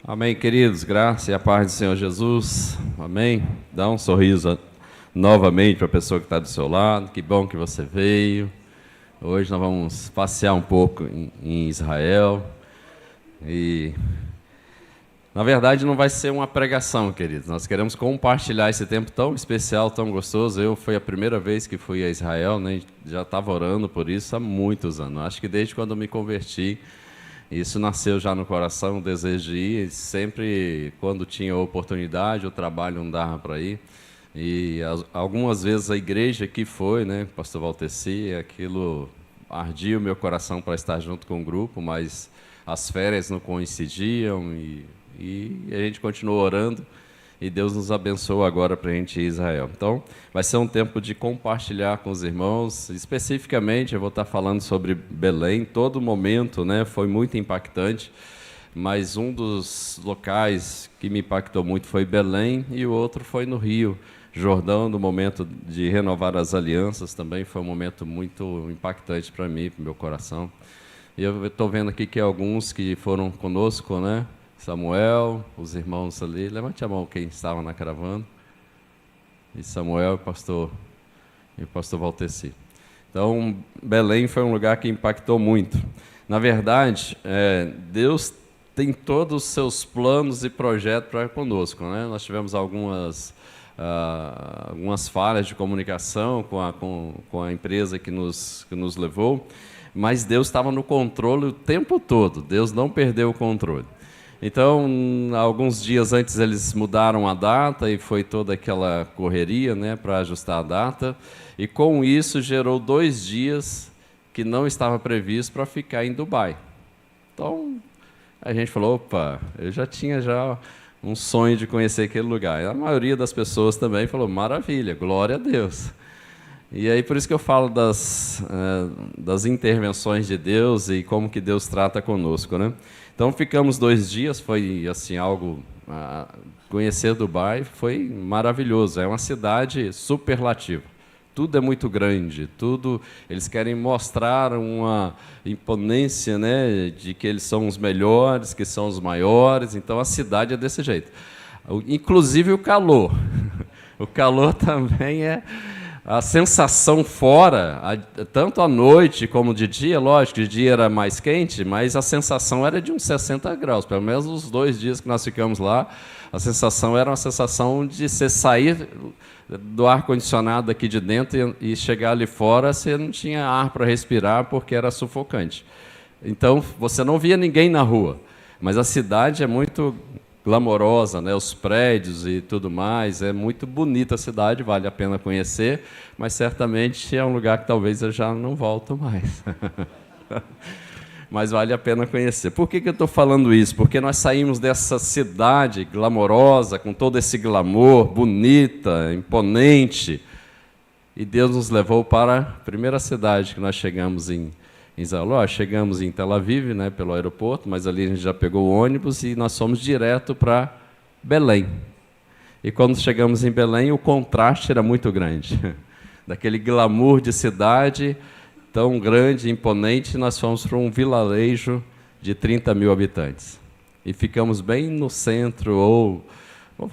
Amém, queridos, graça e a paz do Senhor Jesus, amém? Dá um sorriso novamente para a pessoa que está do seu lado, que bom que você veio. Hoje nós vamos passear um pouco em Israel e, na verdade, não vai ser uma pregação, queridos, nós queremos compartilhar esse tempo tão especial, tão gostoso. Foi a primeira vez que fui a Israel, né? Já estava orando por isso há muitos anos, acho que desde quando eu me converti. Isso nasceu já no coração, o desejo de ir. Sempre, quando tinha oportunidade, o trabalho não dava para ir. E algumas vezes a igreja que foi, né, pastor Valteci, aquilo ardia o meu coração para estar junto com o grupo, mas as férias não coincidiam e a gente continuou orando. E Deus nos abençoou agora para a gente ir a Israel. Então, vai ser um tempo de compartilhar com os irmãos. Especificamente, eu vou estar falando sobre Belém. Todo momento, né, foi muito impactante, mas um dos locais que me impactou muito foi Belém e o outro foi no Rio Jordão, no momento de renovar as alianças. Também foi um momento muito impactante para mim, para o meu coração. E eu estou vendo aqui que alguns que foram conosco, né? Samuel, os irmãos ali, levante a mão quem estava na caravana, e Samuel e o pastor Valteci. Então, Belém foi um lugar que impactou muito. Na verdade, Deus tem todos os seus planos e projetos para conosco, né? Nós tivemos algumas falhas de comunicação com a empresa que nos levou, mas Deus estava no controle o tempo todo, Deus não perdeu o controle. Então, alguns dias antes eles mudaram a data e foi toda aquela correria, né, para ajustar a data. E com isso gerou 2 dias que não estava previsto para ficar em Dubai. Então, a gente falou, opa, eu já tinha um sonho de conhecer aquele lugar. E a maioria das pessoas também falou, maravilha, glória a Deus. E aí por isso que eu falo das intervenções de Deus e como que Deus trata conosco, né? Então ficamos 2 dias, foi assim algo, conhecer Dubai foi maravilhoso, é uma cidade superlativa, tudo é muito grande, eles querem mostrar uma imponência, né, de que eles são os melhores, que são os maiores, então a cidade é desse jeito. Inclusive o calor, o calor também a sensação fora, tanto à noite como de dia, lógico, de dia era mais quente, mas a sensação era de uns 60 graus, pelo menos os 2 dias que nós ficamos lá, a sensação era uma sensação de você sair do ar-condicionado aqui de dentro e chegar ali fora, você não tinha ar para respirar porque era sufocante. Então, você não via ninguém na rua, mas a cidade é muito glamourosa, né? Os prédios e tudo mais, é muito bonita a cidade, vale a pena conhecer, mas certamente é um lugar que talvez eu já não volto mais. Mas vale a pena conhecer. Por que eu estou falando isso? Porque nós saímos dessa cidade glamourosa, com todo esse glamour, bonita, imponente, e Deus nos levou para a primeira cidade que nós chegamos em Israel. Chegamos em Tel Aviv, né, pelo aeroporto, mas ali a gente já pegou o ônibus e nós fomos direto para Belém. E quando chegamos em Belém, o contraste era muito grande. Daquele glamour de cidade tão grande, imponente, nós fomos para um vilarejo de 30 mil habitantes. E ficamos bem no centro, ou vou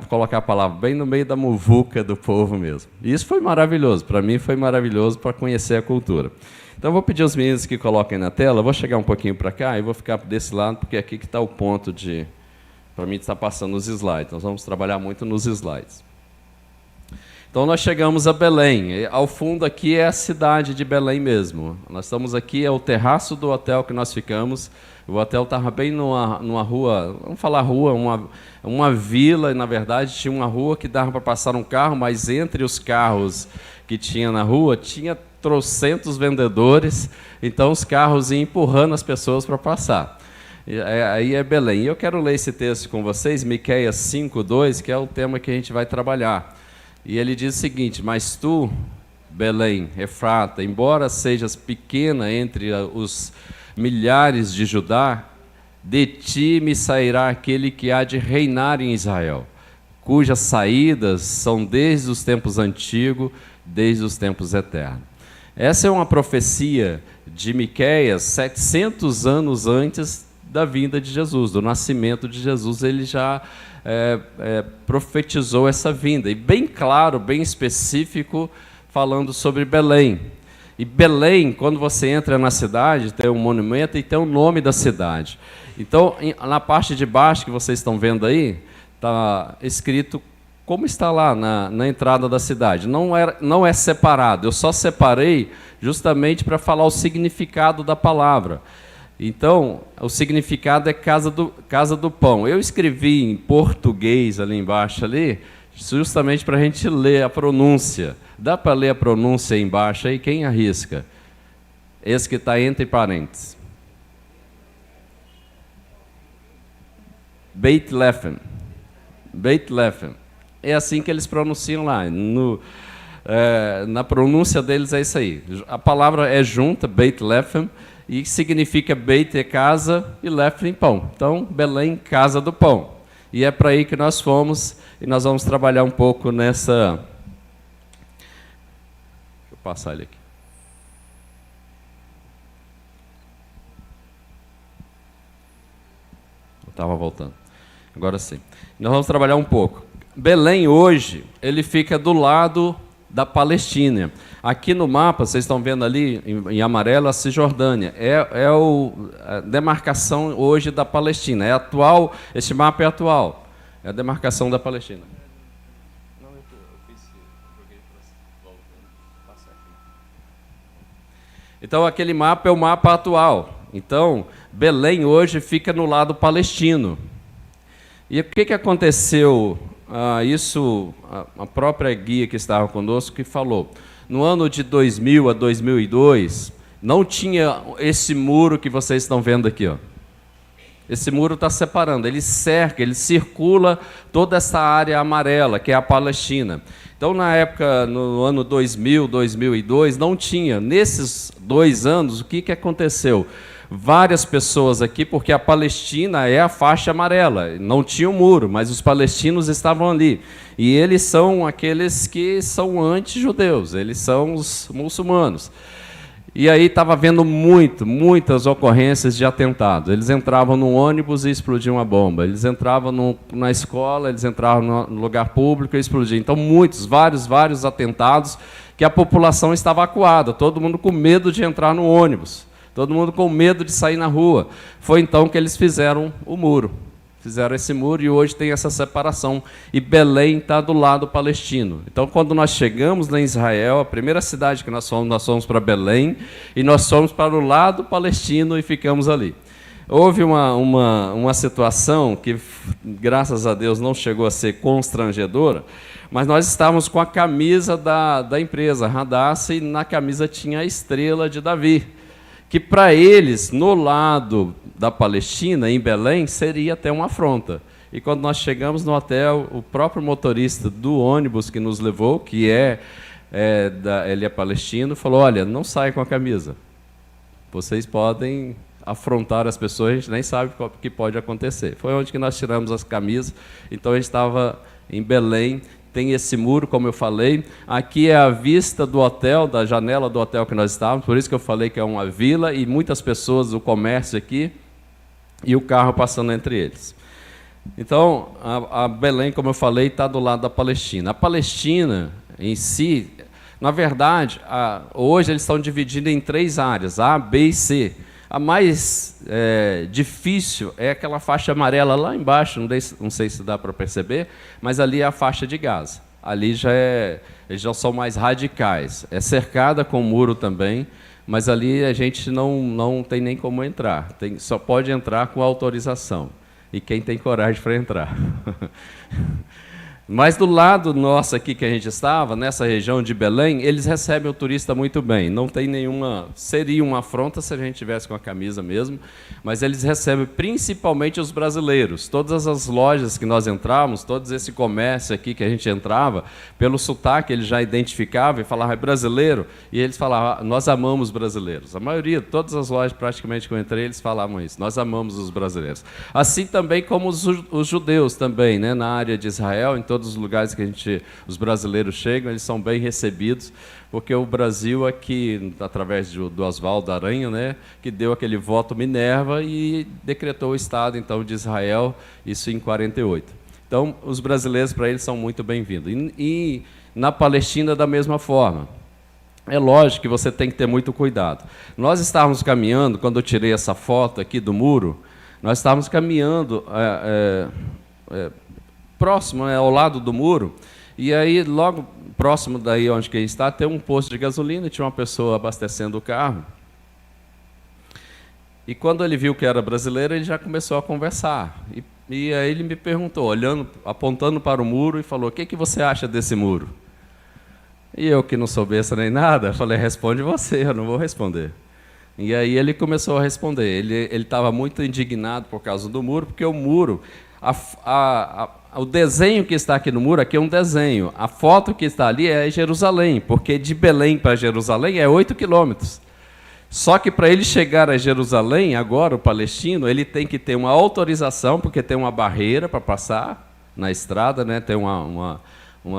colocar a palavra, bem no meio da muvuca do povo mesmo. E isso foi maravilhoso, para mim foi maravilhoso para conhecer a cultura. Então, vou pedir aos meninos que coloquem na tela, vou chegar um pouquinho para cá e vou ficar desse lado, porque é aqui que está o ponto para mim estar passando os slides. Nós vamos trabalhar muito nos slides. Então, nós chegamos a Belém. Ao fundo aqui é a cidade de Belém mesmo. Nós estamos aqui, é o terraço do hotel que nós ficamos. O hotel estava bem numa rua, vamos falar rua, uma vila, e na verdade tinha uma rua que dava para passar um carro, mas entre os carros que tinha na rua, tinha trocentos vendedores, então os carros iam empurrando as pessoas para passar. Aí é Belém. E eu quero ler esse texto com vocês, Miqueias 5:2, que é o tema que a gente vai trabalhar. E ele diz o seguinte: mas tu, Belém, Efrata, embora sejas pequena entre os milhares de Judá, de ti me sairá aquele que há de reinar em Israel, cujas saídas são desde os tempos antigos, desde os tempos eternos. Essa é uma profecia de Miqueias 700 anos antes da vinda de Jesus, do nascimento de Jesus. Ele já profetizou essa vinda, e bem claro, bem específico, falando sobre Belém. E Belém, quando você entra na cidade, tem um monumento e tem o nome da cidade. Então, na parte de baixo que vocês estão vendo aí, está escrito como está lá na entrada da cidade. Não é separado, eu só separei justamente para falar o significado da palavra. Então, o significado é casa do pão. Eu escrevi em português ali embaixo, ali, justamente para a gente ler a pronúncia. Dá para ler a pronúncia aí embaixo aí? Quem arrisca? Esse que está entre parênteses. Beit-Lehem. Beit-Lehem. É assim que eles pronunciam lá. Na pronúncia deles é isso aí. A palavra é junta, Beit-Lehem, e significa Beit é casa e Lehem pão. Então, Belém, casa do pão. E é para aí que nós fomos, e nós vamos trabalhar um pouco nessa... Deixa eu passar ele aqui. Eu estava voltando. Agora sim. Nós vamos trabalhar um pouco. Belém, hoje, ele fica do lado da Palestina. Aqui no mapa, vocês estão vendo ali, em amarelo, a Cisjordânia. A demarcação hoje da Palestina. Esse mapa é atual. É a demarcação da Palestina. Então, aquele mapa é o mapa atual. Então, Belém hoje fica no lado palestino. E o que aconteceu? A própria guia que estava conosco que falou. No ano de 2000 a 2002, não tinha esse muro que vocês estão vendo aqui. Ó. Esse muro está separando, ele cerca, ele circula toda essa área amarela, que é a Palestina. Então, na época, no ano 2000, 2002, não tinha. Nesses 2 anos, o que aconteceu? Várias pessoas aqui, porque a Palestina é a faixa amarela, não tinha um muro, mas os palestinos estavam ali. E eles são aqueles que são anti-judeus, eles são os muçulmanos. E aí estava havendo muitas ocorrências de atentado. Eles entravam no ônibus e explodiam a bomba. Eles entravam na escola, eles entravam no lugar público e explodiam. Então, vários atentados que a população estava acuada, todo mundo com medo de entrar no ônibus. Todo mundo com medo de sair na rua. Foi então que eles fizeram o muro. Fizeram esse muro e hoje tem essa separação. E Belém está do lado palestino. Então, quando nós chegamos lá em Israel, a primeira cidade que nós fomos para Belém, e nós fomos para o lado palestino e ficamos ali. Houve uma situação que, graças a Deus, não chegou a ser constrangedora, mas nós estávamos com a camisa da empresa, Radassa, e na camisa tinha a estrela de Davi, que para eles, no lado da Palestina, em Belém, seria até uma afronta. E quando nós chegamos no hotel, o próprio motorista do ônibus que nos levou, que ele é palestino, falou, olha, não saia com a camisa. Vocês podem afrontar as pessoas, a gente nem sabe o que pode acontecer. Foi onde que nós tiramos as camisas, então a gente estava em Belém. Tem esse muro, como eu falei. Aqui é a vista do hotel, da janela do hotel que nós estávamos, por isso que eu falei que é uma vila, e muitas pessoas do comércio aqui, e o carro passando entre eles. Então, a Belém, como eu falei, está do lado da Palestina. A Palestina, em si, na verdade, hoje eles estão divididos em 3 áreas, A, B e C. A mais difícil é aquela faixa amarela lá embaixo, não sei se dá para perceber, mas ali é a faixa de Gaza. Ali eles já são mais radicais. É cercada com muro também, mas ali a gente não tem nem como entrar. Só pode entrar com autorização. E quem tem coragem para entrar. Mas do lado nosso aqui que a gente estava, nessa região de Belém, eles recebem o turista muito bem. Não tem nenhuma... Seria uma afronta se a gente tivesse com a camisa mesmo, mas eles recebem principalmente os brasileiros. Todas as lojas que nós entrávamos, todo esse comércio aqui que a gente entrava, pelo sotaque eles já identificavam e falavam, é brasileiro? E eles falavam, nós amamos brasileiros. A maioria, todas as lojas praticamente que eu entrei, eles falavam isso, nós amamos os brasileiros. Assim também como os judeus também, né, na área de Israel, em todas todos os lugares que os brasileiros chegam, eles são bem recebidos, porque o Brasil aqui, através do Oswaldo Aranha, né, que deu aquele voto Minerva e decretou o Estado então de Israel, isso em 48. Então, os brasileiros, para eles, são muito bem-vindos. E na Palestina, da mesma forma. É lógico que você tem que ter muito cuidado. Nós estávamos caminhando, quando eu tirei essa foto aqui do muro, nós estávamos caminhando próximo, ao lado do muro, e aí, logo próximo daí onde que a gente está, tem um posto de gasolina, tinha uma pessoa abastecendo o carro. E quando ele viu que era brasileiro, ele já começou a conversar. E aí ele me perguntou, olhando, apontando para o muro, e falou: o que você acha desse muro? E eu, que não soubesse nem nada, falei: responde você, eu não vou responder. E aí ele começou a responder. Ele estava muito indignado por causa do muro, porque o muro, o desenho que está aqui no muro, aqui é um desenho. A foto que está ali é Jerusalém, porque de Belém para Jerusalém é 8 quilômetros. Só que para ele chegar a Jerusalém, agora o palestino, ele tem que ter uma autorização, porque tem uma barreira para passar na estrada, né? Tem uma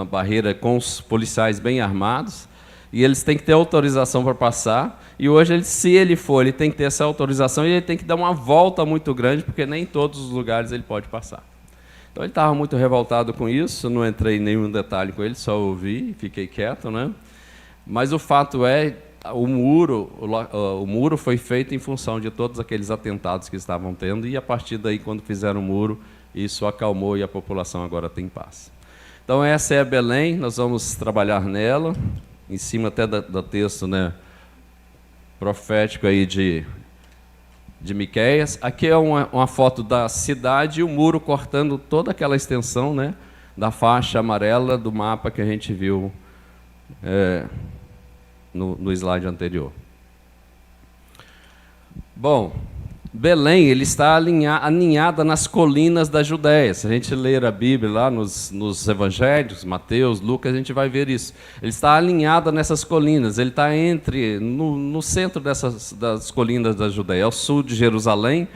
barreira com os policiais bem armados, e eles têm que ter autorização para passar, e hoje, se ele for, ele tem que ter essa autorização, e ele tem que dar uma volta muito grande, porque nem em todos os lugares ele pode passar. Então ele estava muito revoltado com isso, não entrei em nenhum detalhe com ele, só ouvi, fiquei quieto, né? Mas o fato é, o muro foi feito em função de todos aqueles atentados que estavam tendo, e a partir daí, quando fizeram o muro, isso acalmou e a população agora tem paz. Então, essa é a Belém, nós vamos trabalhar nela, em cima até do texto, né, profético aí de Miqueias. Aqui é uma foto da cidade e o muro cortando toda aquela extensão, né, da faixa amarela do mapa que a gente viu no slide anterior. Bom, Belém ele está aninhada nas colinas da Judéia. Se a gente ler a Bíblia lá nos evangelhos, Mateus, Lucas, a gente vai ver isso. Ele está alinhado nessas colinas, ele está no centro das colinas da Judéia, ao sul de Jerusalém.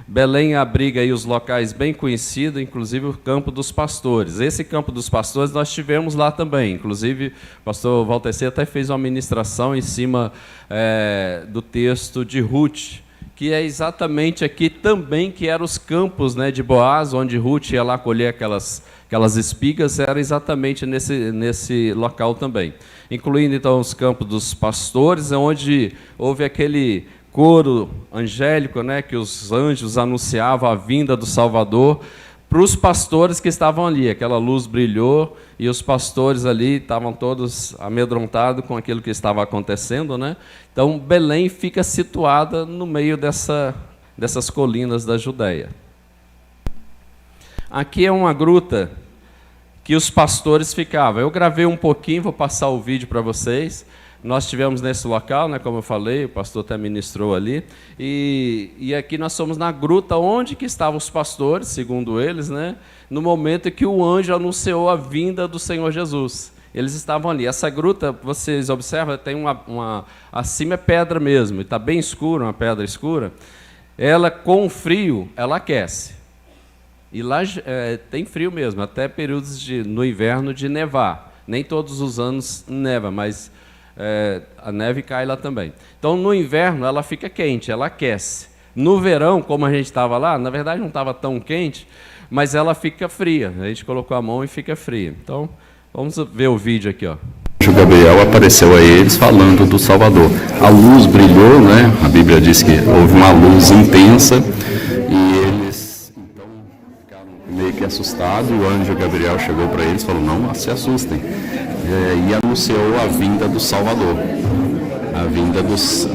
Belém abriga aí os locais bem conhecidos, inclusive o Campo dos Pastores. Esse Campo dos Pastores nós tivemos lá também. Inclusive, o pastor Walter C. até fez uma ministração em cima do texto de Ruth, que é exatamente aqui também, que eram os campos, né, de Boaz, onde Ruth ia lá colher aquelas espigas, era exatamente nesse local também. Incluindo, então, os campos dos pastores, onde houve aquele coro angélico, né, que os anjos anunciavam a vinda do Salvador para os pastores que estavam ali. Aquela luz brilhou e os pastores ali estavam todos amedrontados com aquilo que estava acontecendo, né? Então, Belém fica situada no meio dessas colinas da Judéia. Aqui é uma gruta que os pastores ficavam. Eu gravei um pouquinho, vou passar o vídeo para vocês. Nós estivemos nesse local, né, como eu falei, o pastor até ministrou ali, e aqui nós somos na gruta onde que estavam os pastores, segundo eles, né, no momento em que o anjo anunciou a vinda do Senhor Jesus. Eles estavam ali. Essa gruta, vocês observam, tem acima é pedra mesmo, e está bem escura, uma pedra escura. Ela, com o frio, ela aquece. E lá tem frio mesmo, até períodos no inverno de nevar. Nem todos os anos neva, mas a neve cai lá também. Então, no inverno, ela fica quente, ela aquece. No verão, como a gente estava lá, na verdade não estava tão quente, mas ela fica fria. A gente colocou a mão e fica fria. Então, vamos ver o vídeo aqui, ó. O Gabriel apareceu a eles falando do Salvador. A luz brilhou, né? A Bíblia diz que houve uma luz intensa e eles então ficaram meio que assustados. O anjo Gabriel chegou para eles e falou: não se assustem. E anunciou a vinda do Salvador,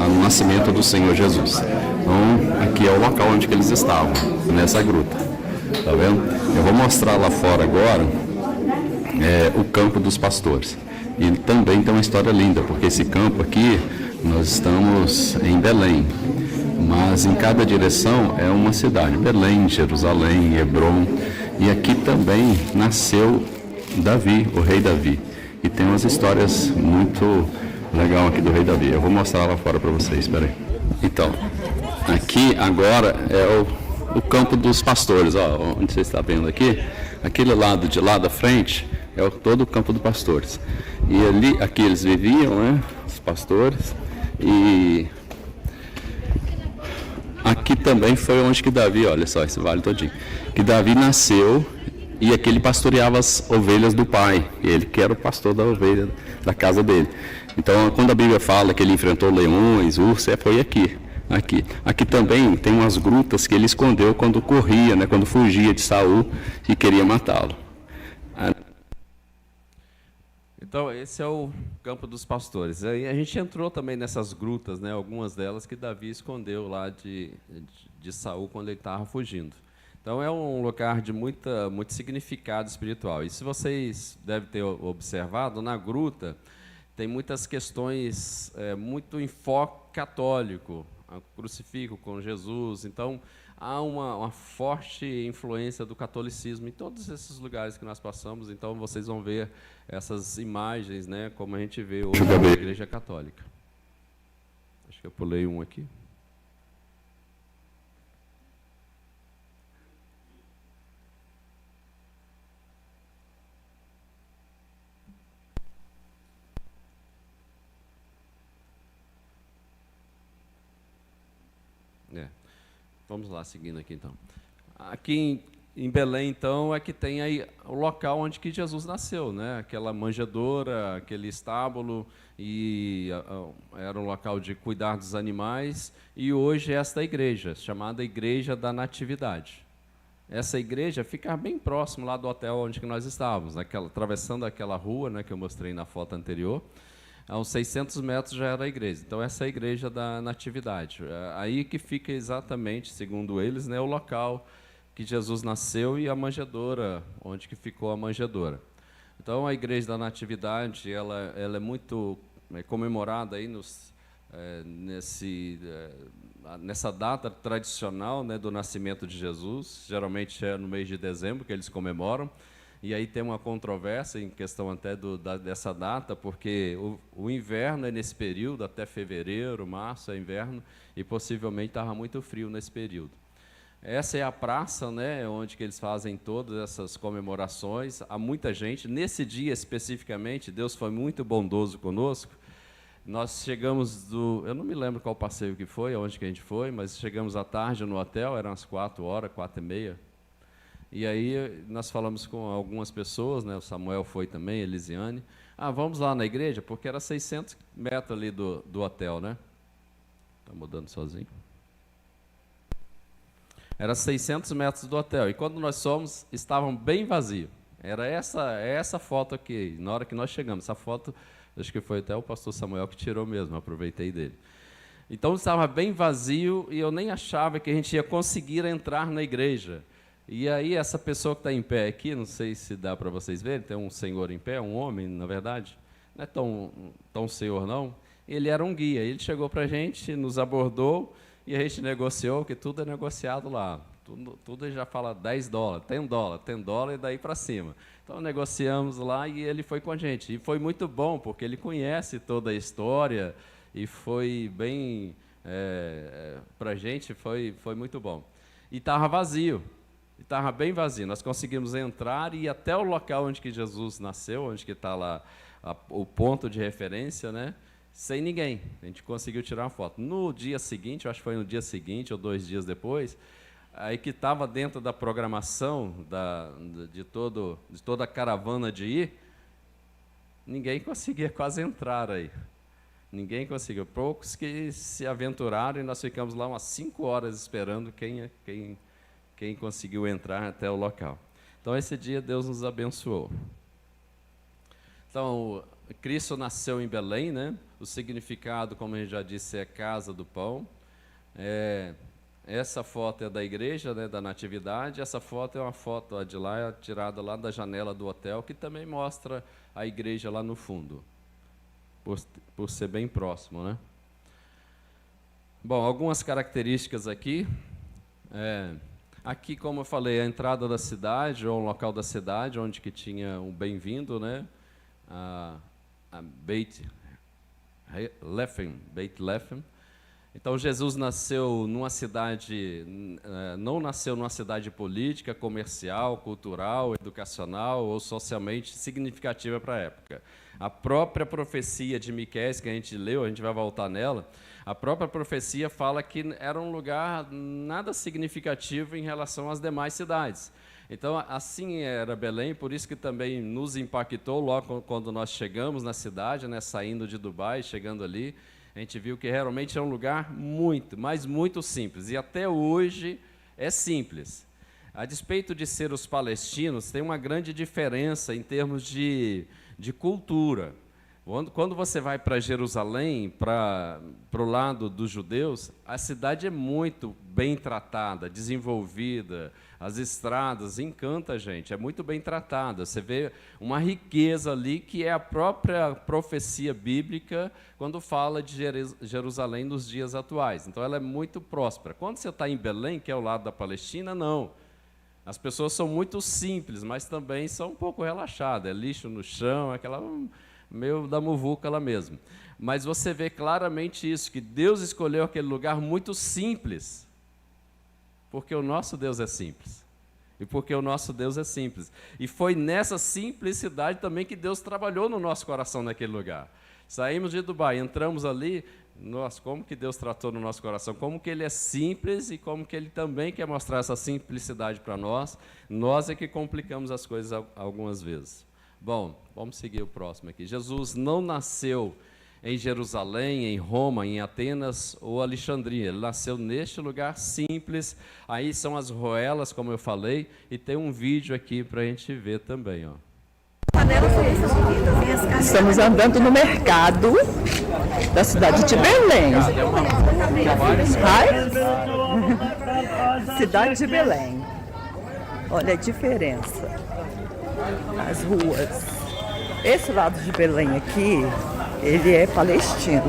o nascimento do Senhor Jesus. Então, aqui é o local onde que eles estavam, nessa gruta. Tá vendo? Eu vou mostrar lá fora agora o campo dos pastores. E também tem uma história linda, porque esse campo aqui, nós estamos em Belém, mas em cada direção é uma cidade. Belém, Jerusalém, Hebrom, e aqui também nasceu Davi, o rei Davi. E tem umas histórias muito legais aqui do rei Davi. Eu vou mostrar lá fora para vocês, espera aí. Então, aqui agora é o campo dos pastores, ó, onde você está vendo aqui. Aquele lado de lá da frente é todo o campo dos pastores. E ali, aqui eles viviam, né, os pastores, e aqui também foi onde que Davi, olha só, esse vale todinho, que Davi nasceu, e aqui ele pastoreava as ovelhas do pai, ele que era o pastor da ovelha da casa dele. Então, quando a Bíblia fala que ele enfrentou leões, ursos, foi aqui. Aqui também tem umas grutas que ele escondeu quando corria, né, quando fugia de Saul e queria matá-lo. Então, esse é o campo dos pastores. Aí a gente entrou também nessas grutas, né, algumas delas que Davi escondeu lá de Saul quando ele estava fugindo. Então, é um lugar de muito significado espiritual. E se vocês devem ter observado, na gruta tem muitas questões, muito enfoque católico, crucifixo com Jesus. Então, há uma forte influência do catolicismo em todos esses lugares que nós passamos. Então, vocês vão ver essas imagens, né, como a gente vê hoje na Igreja Católica. Acho que eu pulei um aqui. Vamos lá, seguindo aqui então. Aqui em Belém, então, é que tem aí o local onde que Jesus nasceu, né? Aquela manjedoura, aquele estábulo, e era um local de cuidar dos animais, e hoje é esta igreja, chamada Igreja da Natividade. Essa igreja fica bem próximo lá do hotel onde que nós estávamos, atravessando aquela rua, né, que eu mostrei na foto anterior. A uns 600 metros já era a igreja. Então, essa é a Igreja da Natividade. Aí que fica exatamente, segundo eles, né, o local que Jesus nasceu e a manjedoura, onde que ficou a manjedoura. Então, a Igreja da Natividade, ela é muito comemorada aí nessa data tradicional, né, do nascimento de Jesus. Geralmente é no mês de dezembro que eles comemoram. E aí tem uma controvérsia em questão até dessa data, porque o inverno é nesse período, até fevereiro, março é inverno, e possivelmente estava muito frio nesse período. Essa é a praça, né, onde que eles fazem todas essas comemorações. Há muita gente. Nesse dia especificamente, Deus foi muito bondoso conosco. Nós chegamos eu não me lembro qual passeio que foi, aonde que a gente foi, mas chegamos à tarde no hotel, eram as 4h, 4h30. E aí nós falamos com algumas pessoas, né, o Samuel foi também, a Elisiane. Vamos lá na igreja, porque era 600 metros ali do hotel, né? Está mudando sozinho. Era 600 metros do hotel. E quando nós fomos, estavam bem vazios. Era essa foto aqui, na hora que nós chegamos. Essa foto, acho que foi até o pastor Samuel que tirou mesmo, aproveitei dele. Então estava bem vazio e eu nem achava que a gente ia conseguir entrar na igreja. E aí essa pessoa que está em pé aqui, não sei se dá para vocês verem, tem um senhor em pé, um homem, na verdade, não é tão senhor não, ele era um guia, ele chegou para a gente, nos abordou e a gente negociou, que tudo é negociado lá, tudo ele já fala $10, $10 e daí para cima. Então negociamos lá e ele foi com a gente, e foi muito bom, porque ele conhece toda a história e foi bem, para a gente foi muito bom. E estava vazio. Estava bem vazio. Nós conseguimos entrar e ir até o local onde que Jesus nasceu, onde que está lá o ponto de referência, né? Sem ninguém. A gente conseguiu tirar uma foto. No dia seguinte, eu acho que foi no dia seguinte ou 2 dias depois, aí que estava dentro da programação de toda a caravana de ir, ninguém conseguia quase entrar aí. Ninguém conseguiu. Poucos que se aventuraram e nós ficamos lá umas 5 horas esperando quem conseguiu entrar até o local. Então, esse dia Deus nos abençoou. Então, Cristo nasceu em Belém, né? O significado, como a gente já disse, é casa do pão. Essa foto é da igreja, né, da Natividade. Essa foto é uma foto de lá, tirada lá da janela do hotel, que também mostra a igreja lá no fundo, por ser bem próximo, né? Bom, algumas características aqui. Aqui, como eu falei, a entrada da cidade, ou um local da cidade, onde que tinha um bem-vindo, né? A Beit Lechem. Então Jesus nasceu numa cidade, não nasceu numa cidade política, comercial, cultural, educacional ou socialmente significativa para a época. A própria profecia de Miqueias, que a gente leu, a gente vai voltar nela, a própria profecia fala que era um lugar nada significativo em relação às demais cidades. Então, assim era Belém, por isso que também nos impactou logo quando nós chegamos na cidade, né, saindo de Dubai, chegando ali, a gente viu que realmente é um lugar muito, mas muito simples. E até hoje é simples. A despeito de ser os palestinos, tem uma grande diferença em termos de cultura. Quando você vai para Jerusalém, para o lado dos judeus, a cidade é muito bem tratada, desenvolvida, as estradas, encanta a gente, é muito bem tratada. Você vê uma riqueza ali que é a própria profecia bíblica quando fala de Jerusalém nos dias atuais. Então, ela é muito próspera. Quando você está em Belém, que é o lado da Palestina, não. As pessoas são muito simples, mas também são um pouco relaxadas. É lixo no chão, aquela meio da muvuca lá mesmo. Mas você vê claramente isso, que Deus escolheu aquele lugar muito simples, porque o nosso Deus é simples. E porque o nosso Deus é simples. E foi nessa simplicidade também que Deus trabalhou no nosso coração naquele lugar. Saímos de Dubai, entramos ali, nossa, como que Deus tratou no nosso coração, como que Ele é simples e como que Ele também quer mostrar essa simplicidade para nós. Nós é que complicamos as coisas algumas vezes. Bom, vamos seguir o próximo aqui. Jesus não nasceu em Jerusalém, em Roma, em Atenas ou Alexandria. Ele nasceu neste lugar simples. Aí são as roelas, como eu falei, e tem um vídeo aqui para a gente ver também, ó. Estamos andando no mercado da cidade de Belém. Cidade de Belém. Olha a diferença. As ruas. Esse lado de Belém aqui, ele é palestino.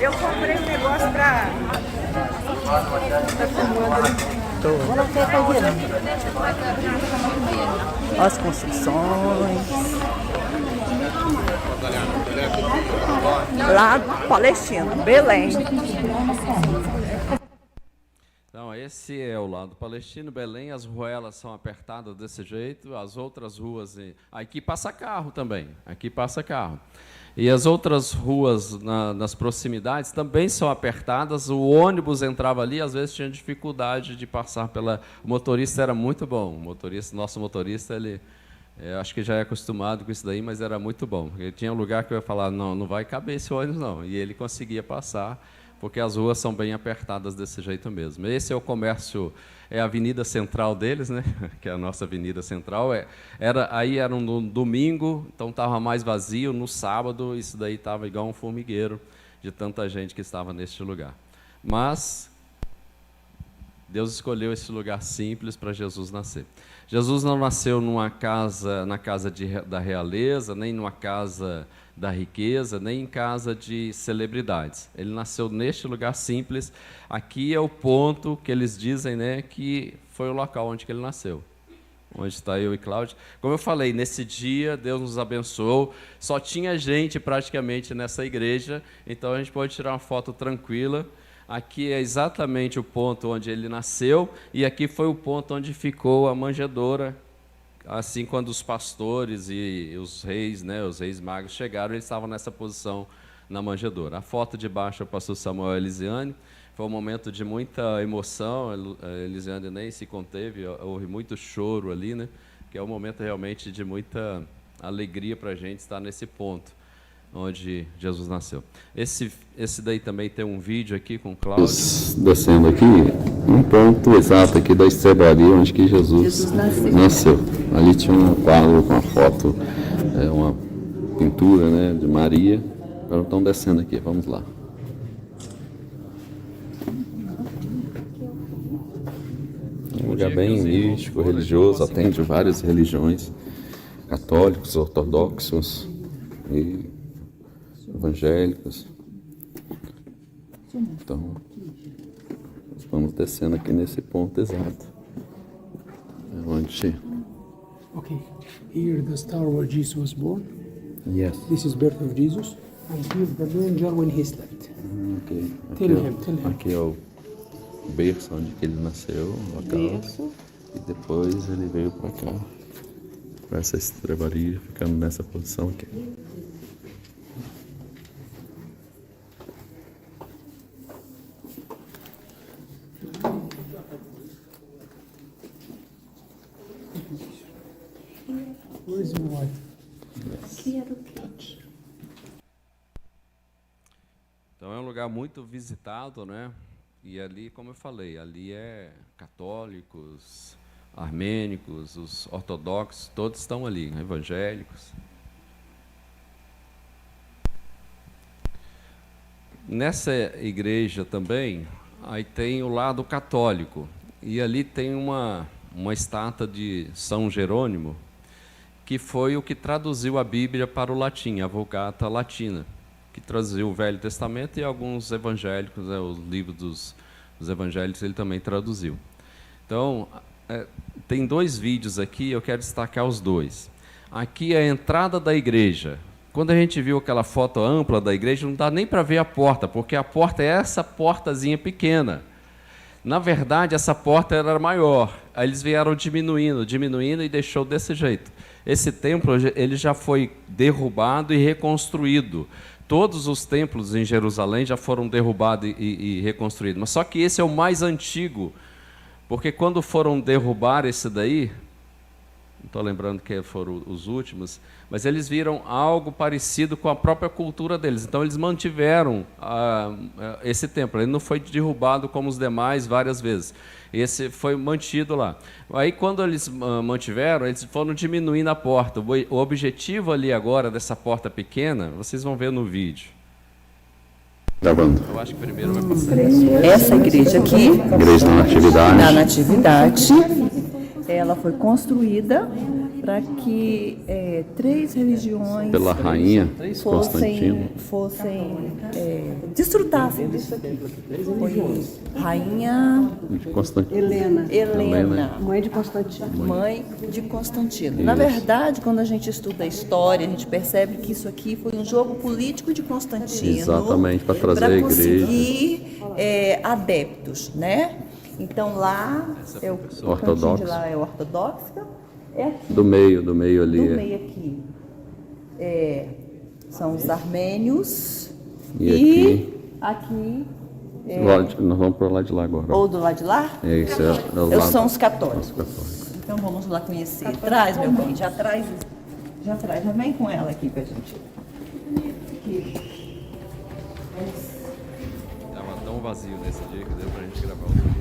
Eu comprei um negócio pra... As construções. Lá palestino, Belém. Então, esse é o lado palestino, Belém, as ruelas são apertadas desse jeito, as outras ruas... Aqui passa carro também, aqui passa carro. E as outras ruas nas proximidades também são apertadas, o ônibus entrava ali, às vezes tinha dificuldade de passar pela... O motorista era muito bom, nosso motorista, ele... acho que já é acostumado com isso daí, mas era muito bom. Ele tinha um lugar que eu ia falar, não vai caber esse ônibus não, e ele conseguia passar, porque as ruas são bem apertadas desse jeito mesmo. Esse é o comércio, é a avenida central deles, né? Que é a nossa avenida central. Aí era um domingo, então estava mais vazio. No sábado, isso daí estava igual um formigueiro de tanta gente que estava neste lugar. Mas Deus escolheu esse lugar simples para Jesus nascer. Jesus não nasceu na casa da realeza, nem numa casa da riqueza, nem em casa de celebridades. Ele nasceu neste lugar simples. Aqui é o ponto que eles dizem, né, que foi o local onde ele nasceu. Onde está eu e Cláudia. Como eu falei, nesse dia Deus nos abençoou. Só tinha gente praticamente nessa igreja, então a gente pode tirar uma foto tranquila. Aqui é exatamente o ponto onde ele nasceu, e aqui foi o ponto onde ficou a manjedoura. Assim, quando os pastores e os reis, né, os reis magos chegaram, eles estavam nessa posição na manjedoura. A foto de baixo é o pastor Samuel Elisiane. Foi um momento de muita emoção, Elisiane nem se conteve, houve muito choro ali, né, que é um momento realmente de muita alegria para a gente estar nesse ponto onde Jesus nasceu. Esse daí também tem um vídeo aqui com Cláudio. Descendo aqui, um ponto exato aqui da estrebaria onde que Jesus nasceu. Ali tinha um quadro com uma foto, uma pintura, né, de Maria. Agora estão descendo aqui, vamos lá. Um lugar bem místico, religioso, atende várias religiões, católicos, ortodoxos e evangélicos. Então, nós vamos descendo aqui nesse ponto exato. Onde... Okay, here the star where Jesus was born. Yes. This is birth of Jesus, and he is the manger when he slept. Ok. Tell him. Aqui é o berço onde que ele nasceu, o local. E depois ele veio para cá, para essa estrebaria, ficando nessa posição aqui. Where is my wife? Então é um lugar muito visitado, né? E ali, como eu falei, ali é católicos, armênicos, os ortodoxos, todos estão ali, evangélicos. Nessa igreja também, aí tem o lado católico, e ali tem uma estátua de São Jerônimo, que foi o que traduziu a Bíblia para o latim, a Vulgata Latina, que traduziu o Velho Testamento e alguns evangélicos, os livros dos evangélicos ele também traduziu. Então, tem 2 vídeos aqui, eu quero destacar os 2. Aqui é a entrada da igreja. Quando a gente viu aquela foto ampla da igreja, não dá nem para ver a porta, porque a porta é essa portazinha pequena. Na verdade, essa porta era maior. Aí eles vieram diminuindo e deixou desse jeito. Esse templo ele já foi derrubado e reconstruído. Todos os templos em Jerusalém já foram derrubados e reconstruídos. Mas só que esse é o mais antigo, porque quando foram derrubar esse daí, não estou lembrando que foram os últimos, mas eles viram algo parecido com a própria cultura deles. Então eles mantiveram esse templo. Ele não foi derrubado como os demais várias vezes. Esse foi mantido lá. Aí quando eles mantiveram, eles foram diminuindo a porta. O objetivo ali agora dessa porta pequena, vocês vão ver no vídeo. Gravando. Eu acho que primeiro vai passar. Essa igreja aqui, Igreja da Natividade. da Natividade, ela foi construída para que 3 religiões Pela rainha Constantino. desfrutassem disso aqui. Foi rainha De Constantino. Helena, Mãe de Constantino. mãe de Constantino. Na verdade, quando a gente estuda a história, a gente percebe que isso aqui foi um jogo político de Constantino. Exatamente, para trazer a igreja. Conseguir adeptos, né? Então lá é o cantinho de lá é ortodoxa, é aqui, Do meio ali. no meio aqui são os armênios E aqui nós vamos para o lado de lá agora. ou do lado de lá Isso, é o lado são os católicos. católico. Então vamos lá conhecer. Traz, meu bem, já vem com ela aqui pra gente. Estava tão vazio nesse dia que deu para a gente gravar outro vídeo.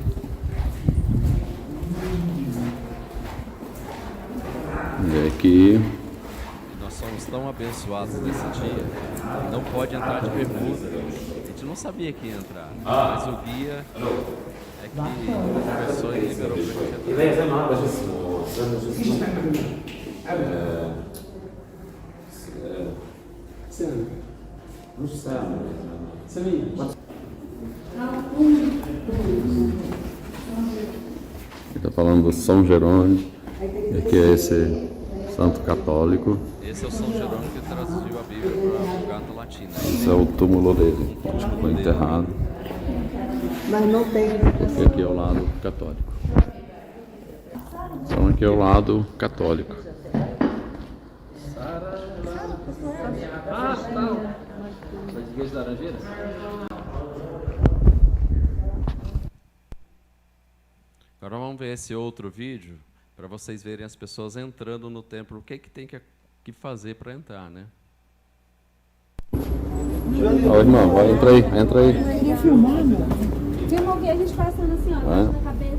E aqui, Nós somos tão abençoados nesse dia, não pode entrar de bermuda. A gente não sabia que ia entrar, mas o guia é que conversou e liberou para a gente entrar. está falando do São Jerônimo, e aqui é esse santo católico. Esse é o São Jerônimo que traduziu a Bíblia para a Vulgata Latina. Esse é o túmulo dele, onde foi enterrado. Mas não tem. E aqui é o lado católico. Então aqui é o lado católico. Agora vamos ver esse outro vídeo para vocês verem as pessoas entrando no templo. O que tem que fazer para entrar, né? Ó, irmão, vai, entra aí. Filma o que a gente passando assim, ó, na cabeça.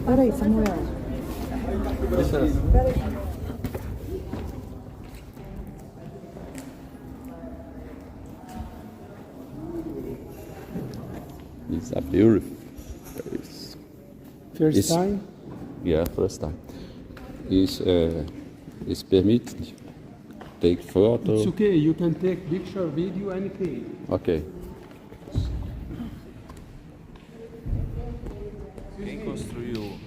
Peraí, Samuel. It's a beautiful place. First Isso. time? Yeah, first time. Is permitted take photo. It's okay, you can take picture, video, anything. Ok. Quem construiu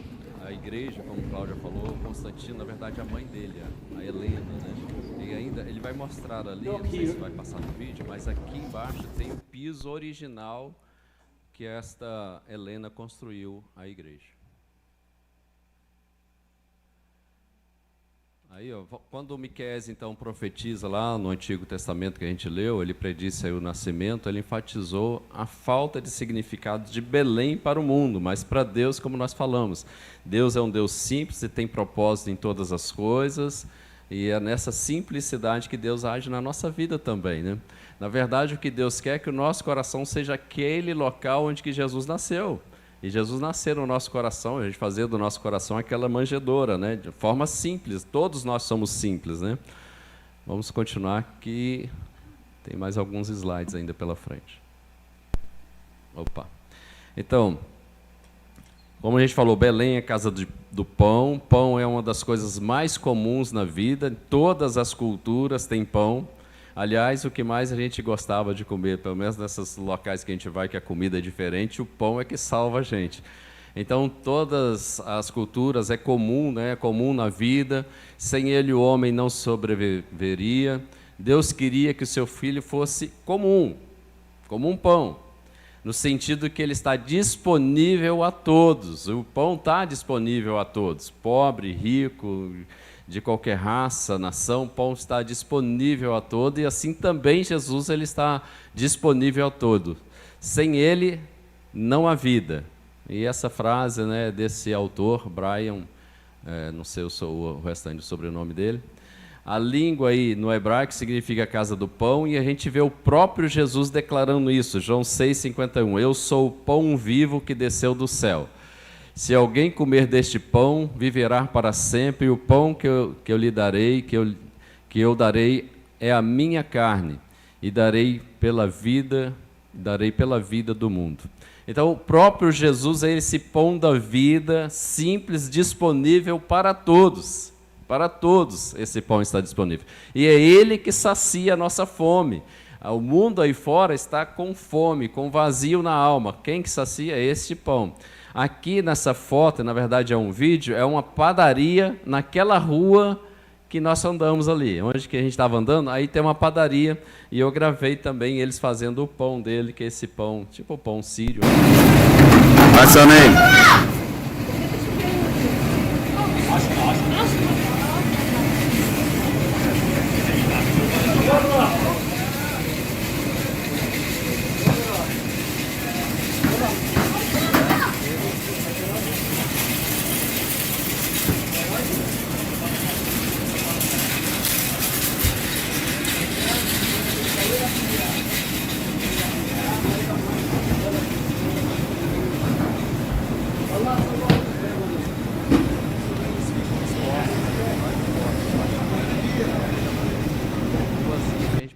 a igreja, como Cláudia falou, Constantino, na verdade, a mãe dele, a Helena, né? E ainda, ele vai mostrar ali, não sei se vai passar no vídeo, mas aqui embaixo tem o piso original que esta Helena construiu a igreja. Aí, ó, quando o Miqueias, então, profetiza lá no Antigo Testamento que a gente leu, ele predisse aí o nascimento, ele enfatizou a falta de significado de Belém para o mundo, mas para Deus, como nós falamos, Deus é um Deus simples e tem propósito em todas as coisas, e é nessa simplicidade que Deus age na nossa vida também, né? Na verdade, o que Deus quer é que o nosso coração seja aquele local onde que Jesus nasceu. E Jesus nasceu no nosso coração, a gente fazer do nosso coração aquela manjedoura, né? De forma simples, todos nós somos simples, né? Vamos continuar que tem mais alguns slides ainda pela frente. Opa! Então, como a gente falou, Belém é a casa do pão. Pão é uma das coisas mais comuns na vida, em todas as culturas tem pão. Aliás, o que mais a gente gostava de comer, pelo menos nesses locais que a gente vai, que a comida é diferente, o pão é que salva a gente. Então, todas as culturas é comum, né? É comum na vida. Sem ele o homem não sobreviveria. Deus queria que o seu filho fosse comum, como um pão, no sentido que ele está disponível a todos. O pão está disponível a todos, pobre, rico, de qualquer raça, nação, o pão está disponível a todos, e assim também Jesus ele está disponível a todos. Sem ele, não há vida. E essa frase, né, desse autor, Brian, não sei o restante do sobrenome dele, a língua aí no hebraico significa casa do pão, e a gente vê o próprio Jesus declarando isso, João 6,51, eu sou o pão vivo que desceu do céu. Se alguém comer deste pão, viverá para sempre, e o pão que eu lhe darei, que eu darei, é a minha carne, e darei pela vida do mundo. Então, o próprio Jesus é esse pão da vida, simples, disponível para todos. Para todos esse pão está disponível. E é ele que sacia a nossa fome. O mundo aí fora está com fome, com vazio na alma. Quem que sacia? É este pão. Aqui nessa foto, na verdade é um vídeo, é uma padaria naquela rua que nós andamos ali. Onde que a gente estava andando, aí tem uma padaria, e eu gravei também eles fazendo o pão dele, que é esse pão, tipo o pão sírio. What's your name?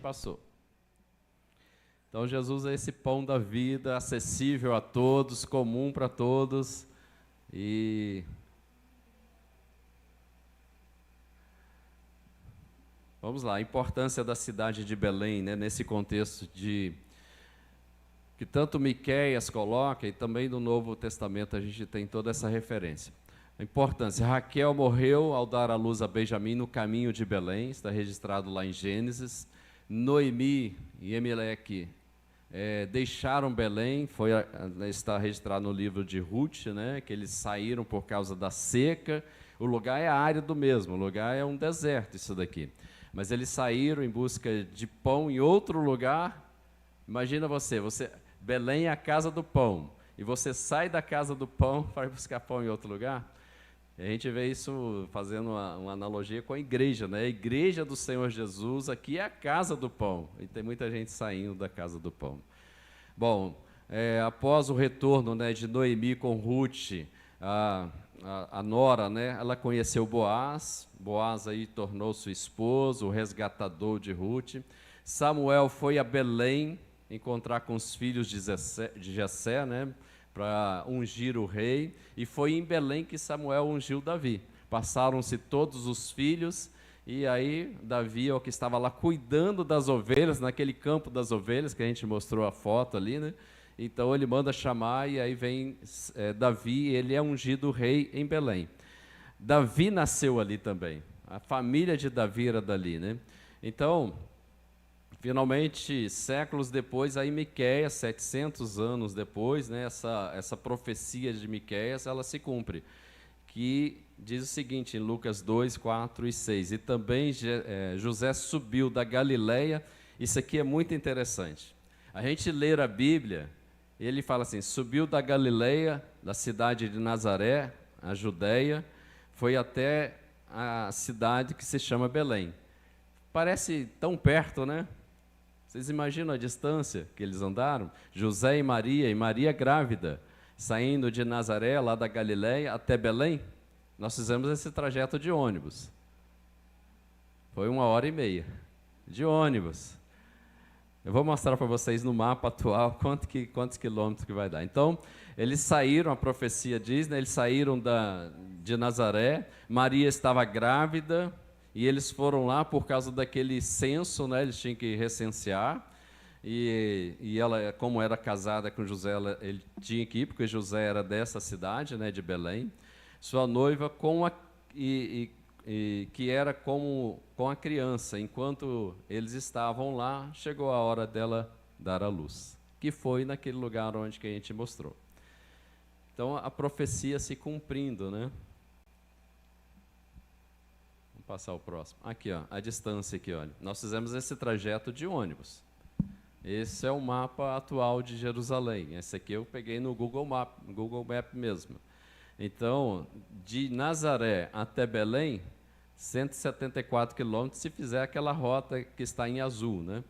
Passou. Então Jesus é esse pão da vida, acessível a todos, comum para todos. E vamos lá, a importância da cidade de Belém, né, nesse contexto de que tanto Miqueias coloca, e também no Novo Testamento a gente tem toda essa referência. A importância, Raquel morreu ao dar à luz a Benjamim no caminho de Belém, está registrado lá em Gênesis. Noemi e Emeleque deixaram Belém, está registrado no livro de Ruth, né, que eles saíram por causa da seca. O lugar é árido mesmo, o lugar é um deserto, isso daqui. Mas eles saíram em busca de pão em outro lugar. Imagina você, Belém é a casa do pão, e você sai da casa do pão para buscar pão em outro lugar. E a gente vê isso fazendo uma analogia com a igreja, né? A igreja do Senhor Jesus aqui é a casa do pão, e tem muita gente saindo da casa do pão. Bom, após o retorno, né, de Noemi com Ruth, a nora, né, ela conheceu Boaz aí tornou-se esposo, o resgatador de Ruth. Samuel foi a Belém encontrar com os filhos de Jessé, né, para ungir o rei, e foi em Belém que Samuel ungiu Davi. Passaram-se todos os filhos, e aí Davi é o que estava lá cuidando das ovelhas, naquele campo das ovelhas, que a gente mostrou a foto ali, né? Então ele manda chamar e aí vem Davi, ele é ungido rei em Belém. Davi nasceu ali também, a família de Davi era dali, né? Então, finalmente, séculos depois, aí Miqueias, 700 anos depois, né, essa profecia de Miqueias, ela se cumpre, que diz o seguinte, em Lucas 2, 4 e 6, e também José subiu da Galileia, isso aqui é muito interessante. A gente ler a Bíblia, ele fala assim, subiu da Galileia, da cidade de Nazaré, a Judeia, foi até a cidade que se chama Belém. Parece tão perto, né? Vocês imaginam a distância que eles andaram? José e Maria grávida, saindo de Nazaré, lá da Galileia, até Belém. Nós fizemos esse trajeto de ônibus. Foi 1h30 de ônibus. Eu vou mostrar para vocês no mapa atual quantos quilômetros que vai dar. Então, eles saíram, a profecia diz, né, eles saíram de Nazaré, Maria estava grávida, e eles foram lá por causa daquele censo, né, eles tinham que recensear, e ela, como era casada com José, ele tinha que ir, porque José era dessa cidade, né, de Belém, sua noiva que era com a criança. Enquanto eles estavam lá, chegou a hora dela dar à luz, que foi naquele lugar onde que a gente mostrou. Então, a profecia se cumprindo, né? Vamos passar o próximo. Aqui, ó, a distância aqui, olha. Nós fizemos esse trajeto de ônibus. Esse é o mapa atual de Jerusalém. Esse aqui eu peguei no Google Map mesmo. Então, de Nazaré até Belém, 174 quilômetros, se fizer aquela rota que está em azul, né?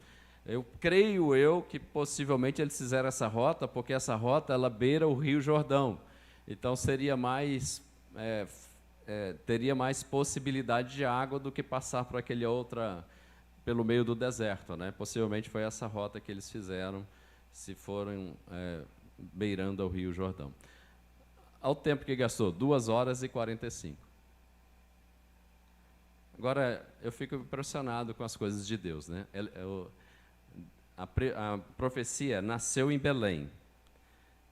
Creio que possivelmente eles fizeram essa rota, porque essa rota ela beira o Rio Jordão. Então seria teria mais possibilidade de água do que passar por pelo meio do deserto, né? Possivelmente foi essa rota que eles fizeram, se forem beirando ao Rio Jordão. Ao tempo que gastou, 2h45. Agora, eu fico impressionado com as coisas de Deus, né? A profecia nasceu em Belém.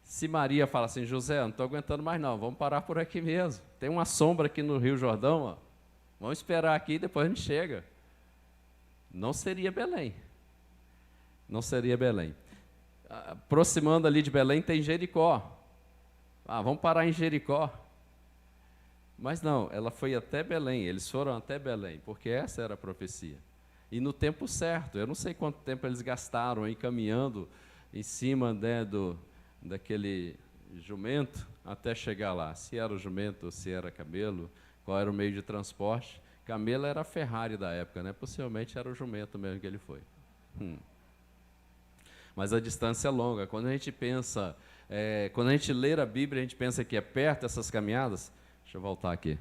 Se Maria fala assim, José, eu não estou aguentando mais não, vamos parar por aqui mesmo. Tem uma sombra aqui no Rio Jordão, ó. Vamos esperar aqui e depois a gente chega. Não seria Belém. Não seria Belém. Aproximando ali de Belém tem Jericó. Vamos parar em Jericó. Mas não, ela foi até Belém, eles foram até Belém, porque essa era a profecia. E no tempo certo, eu não sei quanto tempo eles gastaram aí caminhando em cima, né, daquele jumento até chegar lá. Se era o jumento ou se era camelo, qual era o meio de transporte. Camelo era a Ferrari da época, né? Possivelmente era o jumento mesmo que ele foi. Mas a distância é longa. Quando a gente pensa, quando a gente lê a Bíblia, a gente pensa que é perto essas caminhadas. Deixa eu voltar aqui.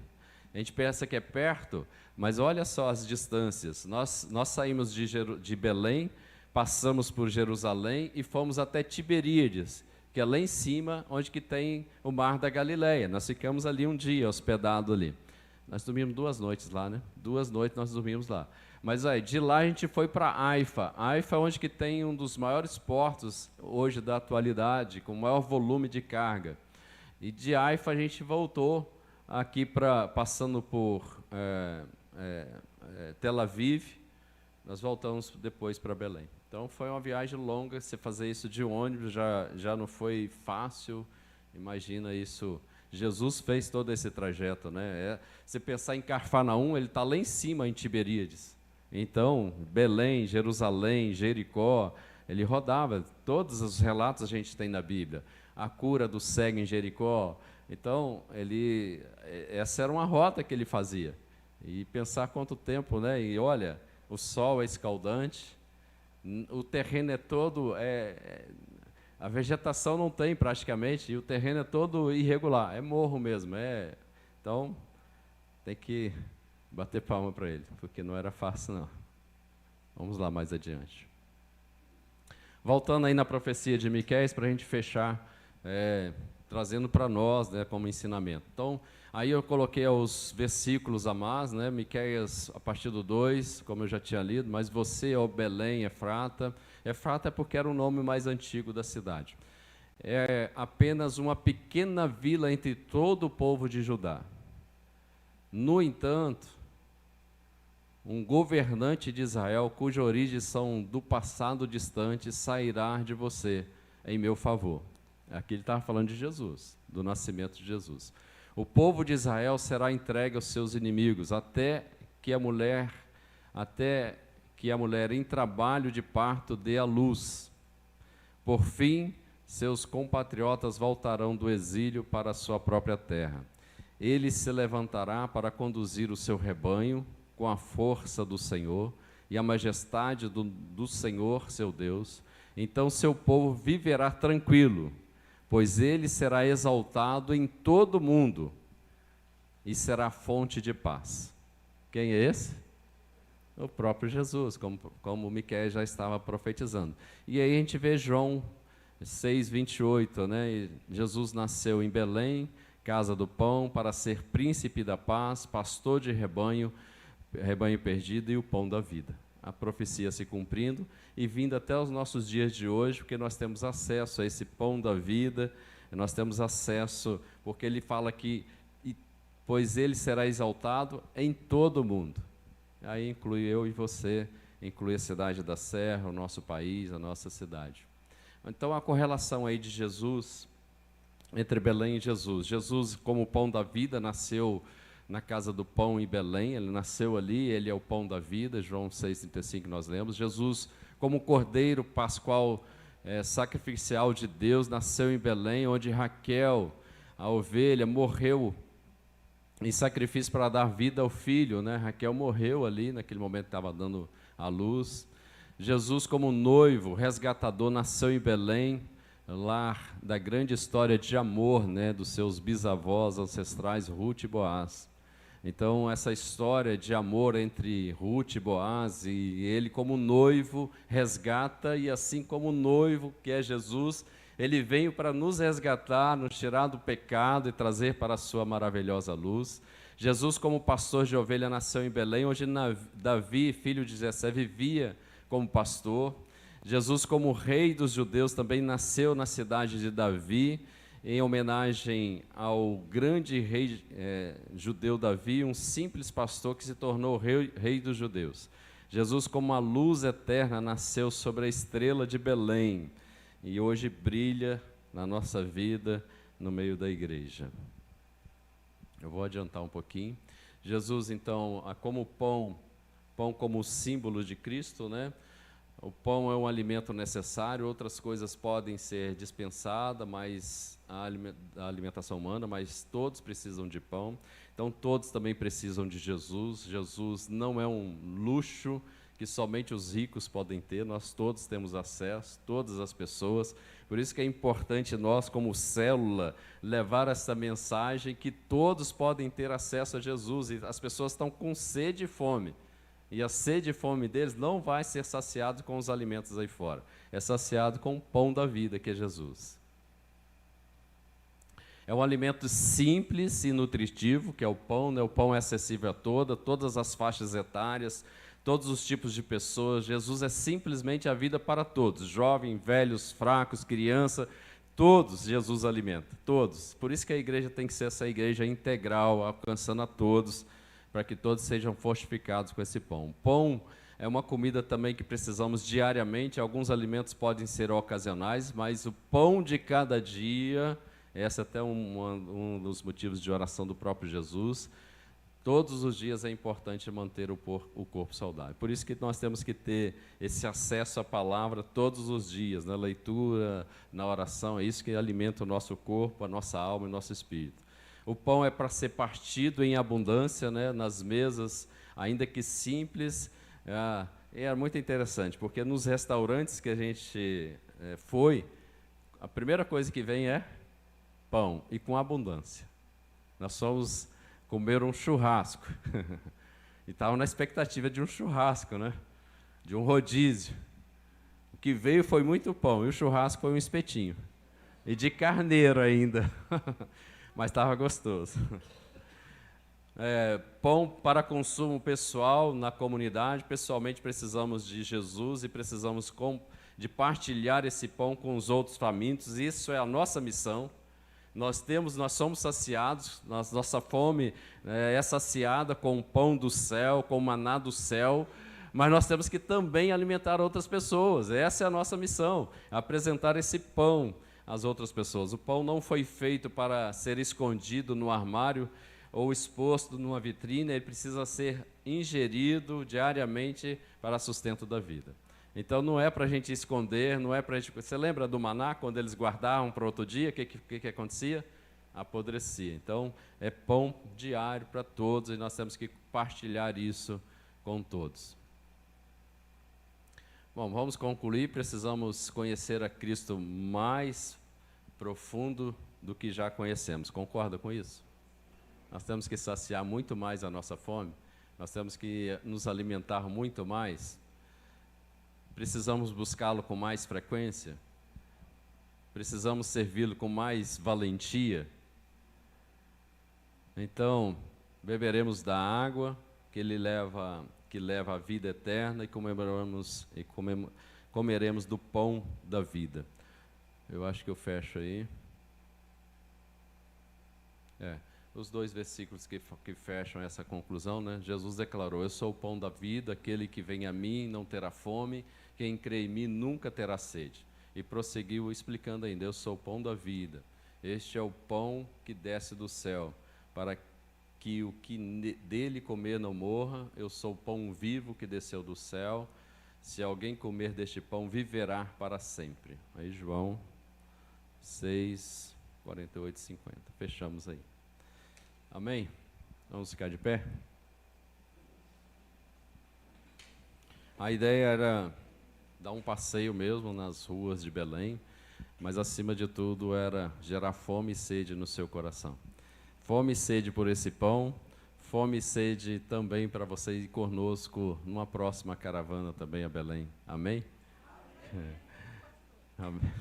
A gente pensa que é perto, mas olha só as distâncias. Nós saímos de Belém, passamos por Jerusalém e fomos até Tiberíades, que é lá em cima, onde que tem o Mar da Galileia. Nós ficamos ali um dia, hospedado ali. Nós dormimos 2 noites lá, né? 2 noites nós dormimos lá. Mas aí, de lá a gente foi para Haifa. Haifa é onde que tem um dos maiores portos hoje da atualidade, com o maior volume de carga. E de Haifa a gente voltou aqui passando por Tel Aviv, nós voltamos depois para Belém. Então foi uma viagem longa, você fazer isso de ônibus já não foi fácil, imagina isso. Jesus fez todo esse trajeto, né? Você pensar em Cafarnaum, ele está lá em cima em Tiberíades. Então, Belém, Jerusalém, Jericó, ele rodava, todos os relatos a gente tem na Bíblia. A cura do cego em Jericó. Então, essa era uma rota que ele fazia. E pensar quanto tempo, né? E olha, o sol é escaldante, o terreno é todo... a vegetação não tem praticamente, e o terreno é todo irregular, é morro mesmo. Então, tem que bater palma para ele, porque não era fácil, não. Vamos lá mais adiante. Voltando aí na profecia de Miqueias, para a gente fechar... trazendo para nós, né, como ensinamento. Então, aí eu coloquei os versículos a mais, né, Miqueias a partir do 2, como eu já tinha lido, mas você, ó Belém, Efrata. Efrata é porque era o nome mais antigo da cidade. é apenas uma pequena vila entre todo o povo de Judá. No entanto, um governante de Israel, cuja origem são do passado distante, sairá de você em meu favor. Aqui ele estava falando de Jesus, do nascimento de Jesus. O povo de Israel será entregue aos seus inimigos, até que a mulher em trabalho de parto dê à luz. Por fim, seus compatriotas voltarão do exílio para a sua própria terra. Ele se levantará para conduzir o seu rebanho com a força do Senhor e a majestade do Senhor, seu Deus. Então seu povo viverá tranquilo, pois ele será exaltado em todo o mundo e será fonte de paz. Quem é esse? O próprio Jesus, como Miqueias já estava profetizando. E aí a gente vê João 6:28, né? E Jesus nasceu em Belém, casa do pão, para ser príncipe da paz, pastor de rebanho perdido e o pão da vida. A profecia se cumprindo e vindo até os nossos dias de hoje, porque nós temos acesso a esse pão da vida, nós temos acesso, porque ele fala que, pois ele será exaltado em todo o mundo. Aí inclui eu e você, inclui a cidade da Serra, o nosso país, a nossa cidade. Então a correlação aí de Jesus, entre Belém e Jesus. Jesus, como pão da vida, nasceu na casa do pão em Belém, ele nasceu ali, ele é o pão da vida, João 6,35 nós lemos. Jesus, como cordeiro pascual sacrificial de Deus, nasceu em Belém, onde Raquel, a ovelha, morreu em sacrifício para dar vida ao filho, né? Raquel morreu ali, naquele momento estava dando a luz. Jesus, como noivo, resgatador, nasceu em Belém, lar da grande história de amor, né, dos seus bisavós ancestrais, Ruth e Boaz. Então, essa história de amor entre Ruth e Boaz, e ele como noivo resgata, e assim como noivo, que é Jesus, ele veio para nos resgatar, nos tirar do pecado e trazer para a sua maravilhosa luz. Jesus, como pastor de ovelha, nasceu em Belém, onde Davi, filho de Jessé, vivia como pastor. Jesus, como rei dos judeus, também nasceu na cidade de Davi, em homenagem ao grande rei judeu Davi, um simples pastor que se tornou rei dos judeus. Jesus, como a luz eterna, nasceu sobre a estrela de Belém e hoje brilha na nossa vida, no meio da igreja. Eu vou adiantar um pouquinho. Jesus, então, como pão como símbolo de Cristo, né? O pão é um alimento necessário, outras coisas podem ser dispensadas, mas a alimentação humana, mas todos precisam de pão. Então todos também precisam de Jesus. Jesus não é um luxo que somente os ricos podem ter, nós todos temos acesso, todas as pessoas. Por isso que é importante nós, como célula, levar essa mensagem que todos podem ter acesso a Jesus. E as pessoas estão com sede e fome. E a sede e fome deles não vai ser saciado com os alimentos aí fora. É saciado com o pão da vida, que é Jesus. É um alimento simples e nutritivo, que é o pão, né? O pão é acessível a todas as faixas etárias, todos os tipos de pessoas. Jesus é simplesmente a vida para todos, jovens, velhos, fracos, criança, todos Jesus alimenta, todos. Por isso que a igreja tem que ser essa igreja integral, alcançando a todos, para que todos sejam fortificados com esse pão. Pão é uma comida também que precisamos diariamente, alguns alimentos podem ser ocasionais, mas o pão de cada dia, esse é até um dos motivos de oração do próprio Jesus, todos os dias é importante manter o corpo saudável. Por isso que nós temos que ter esse acesso à palavra todos os dias, na leitura, na oração, é isso que alimenta o nosso corpo, a nossa alma e o nosso espírito. O pão é para ser partido em abundância, né, nas mesas, ainda que simples. É muito interessante, porque nos restaurantes que a gente foi, a primeira coisa que vem é pão, e com abundância. Nós fomos comer um churrasco, e estavam na expectativa de um churrasco, né, de um rodízio. O que veio foi muito pão, e o churrasco foi um espetinho, e de carneiro ainda. Mas estava gostoso. Pão para consumo pessoal na comunidade. Pessoalmente precisamos de Jesus e precisamos de partilhar esse pão com os outros famintos. Isso é a nossa missão. Nós somos saciados, nossa fome é saciada com o pão do céu, com o maná do céu, mas nós temos que também alimentar outras pessoas. Essa é a nossa missão, apresentar esse pão às outras pessoas. O pão não foi feito para ser escondido no armário ou exposto numa vitrine, ele precisa ser ingerido diariamente para sustento da vida. Então não é para a gente esconder, não é para a gente... Você lembra do maná, quando eles guardavam para outro dia, o que acontecia? Apodrecia. Então é pão diário para todos e nós temos que partilhar isso com todos. Bom, vamos concluir. Precisamos conhecer a Cristo mais profundo do que já conhecemos. Concorda com isso? Nós temos que saciar muito mais a nossa fome, nós temos que nos alimentar muito mais. Precisamos buscá-lo com mais frequência, precisamos servi-lo com mais valentia. Então, beberemos da água que leva à vida eterna e comeremos do pão da vida. Eu acho que eu fecho aí. Os dois versículos que fecham essa conclusão, né? Jesus declarou: eu sou o pão da vida, aquele que vem a mim não terá fome, quem crê em mim nunca terá sede. E prosseguiu explicando ainda: eu sou o pão da vida, este é o pão que desce do céu, para que o que dele comer não morra. Eu sou o pão vivo que desceu do céu, se alguém comer deste pão viverá para sempre. Aí João 6, 48 e 50, fechamos aí. Amém? Vamos ficar de pé? A ideia era dar um passeio mesmo nas ruas de Belém, mas acima de tudo era gerar fome e sede no seu coração. Fome e sede por esse pão, fome e sede também para você ir conosco numa próxima caravana também a Belém. Amém? Amém.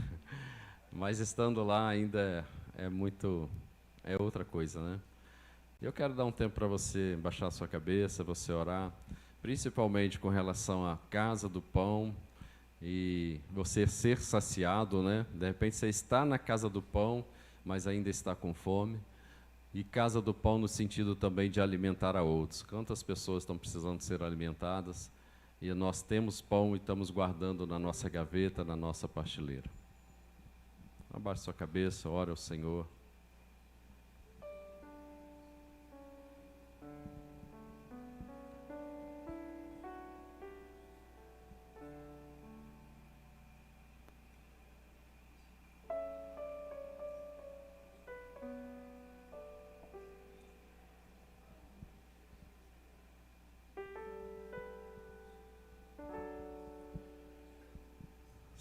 Mas estando lá ainda é outra coisa, né? Eu quero dar um tempo para você baixar a sua cabeça, você orar, principalmente com relação à casa do pão e você ser saciado, né? De repente você está na casa do pão, mas ainda está com fome. E casa do pão no sentido também de alimentar a outros. Quantas pessoas estão precisando ser alimentadas e nós temos pão e estamos guardando na nossa gaveta, na nossa prateleira. Abaixe sua cabeça, ore ao Senhor.